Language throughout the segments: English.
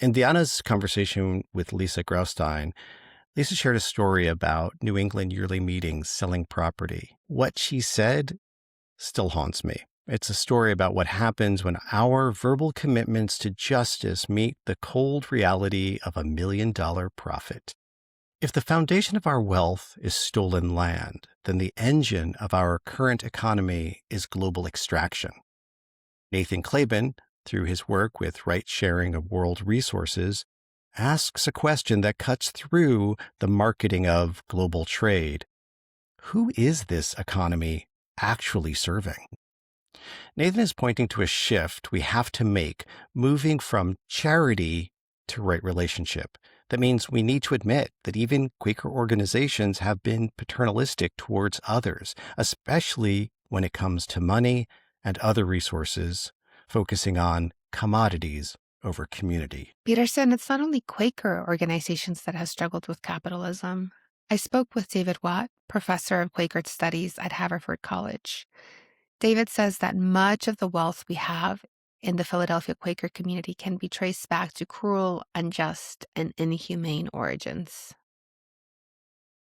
In Yañez's conversation with Lisa Graustein, Lisa shared a story about New England yearly meetings selling property. What she said still haunts me. It's a story about what happens when our verbal commitments to justice meet the cold reality of $1 million profit. If the foundation of our wealth is stolen land, then the engine of our current economy is global extraction. Nathan Kleban, through his work with Right Sharing of World Resources, asks a question that cuts through the marketing of global trade. Who is this economy actually serving? Nathan is pointing to a shift we have to make, moving from charity to right relationship. That means we need to admit that even Quaker organizations have been paternalistic towards others, especially when it comes to money and other resources, focusing on commodities over community. Peterson, it's not only Quaker organizations that have struggled with capitalism. I spoke with David Watt, professor of Quaker Studies at Haverford College. David says that much of the wealth we have in the Philadelphia Quaker community can be traced back to cruel, unjust, and inhumane origins.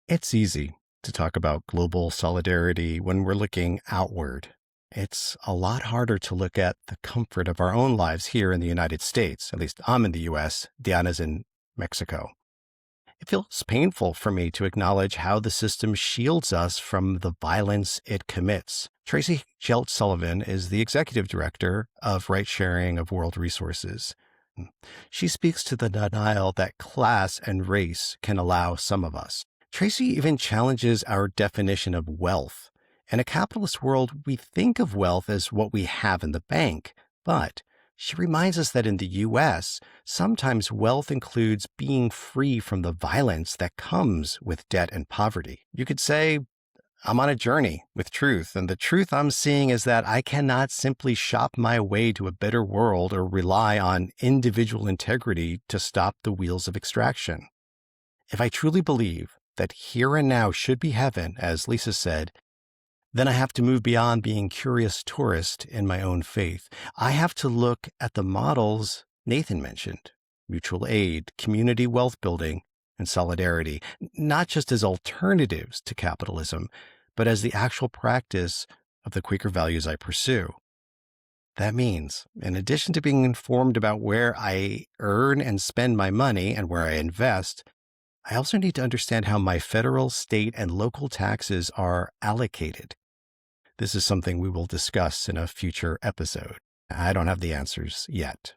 It's easy to talk about global solidarity when we're looking outward. It's a lot harder to look at the comfort of our own lives here in the United States. At least I'm in the U.S., Diana's in Mexico. It feels painful for me to acknowledge how the system shields us from the violence it commits. Traci Hjelt Sullivan is the executive director of Right Sharing of World Resources. She speaks to the denial that class and race can allow some of us. Traci even challenges our definition of wealth. In a capitalist world, we think of wealth as what we have in the bank, but she reminds us that in the U.S., sometimes wealth includes being free from the violence that comes with debt and poverty. You could say, I'm on a journey with truth, and the truth I'm seeing is that I cannot simply shop my way to a better world or rely on individual integrity to stop the wheels of extraction. If I truly believe that here and now should be heaven, as Lisa said, then I have to move beyond being curious tourist in my own faith. I have to look at the models Nathan mentioned, mutual aid, community wealth building, and solidarity, not just as alternatives to capitalism, but as the actual practice of the Quaker values I pursue. That means, in addition to being informed about where I earn and spend my money and where I invest, I also need to understand how my federal, state, and local taxes are allocated. This is something we will discuss in a future episode. I don't have the answers yet,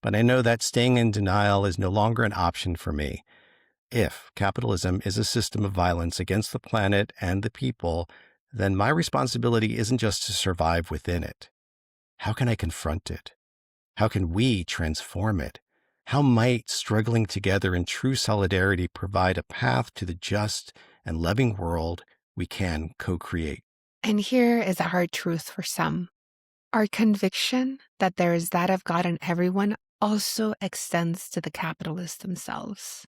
but I know that staying in denial is no longer an option for me. If capitalism is a system of violence against the planet and the people, then my responsibility isn't just to survive within it. How can I confront it? How can we transform it? How might struggling together in true solidarity provide a path to the just and loving world we can co-create? And here is a hard truth for some. Our conviction that there is that of God in everyone also extends to the capitalists themselves.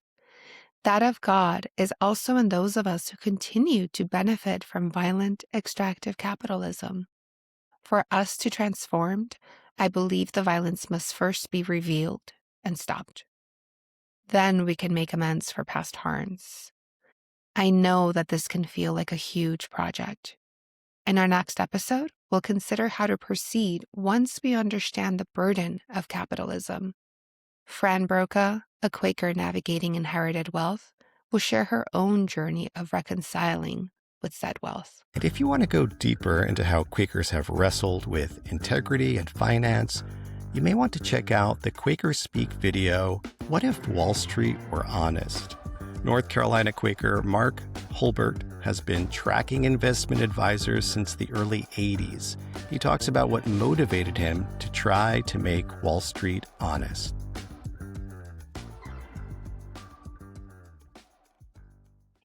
That of God is also in those of us who continue to benefit from violent, extractive capitalism. For us to transform, I believe the violence must first be revealed and stopped. Then we can make amends for past harms. I know that this can feel like a huge project. In our next episode, we'll consider how to proceed once we understand the burden of capitalism. Fran Broca, a Quaker navigating inherited wealth, will share her own journey of reconciling with said wealth. And if you want to go deeper into how Quakers have wrestled with integrity and finance, you may want to check out the Quakers Speak video, What If Wall Street Were Honest? North Carolina Quaker Mark Holbert has been tracking investment advisors since the early 80s. He talks about what motivated him to try to make Wall Street honest.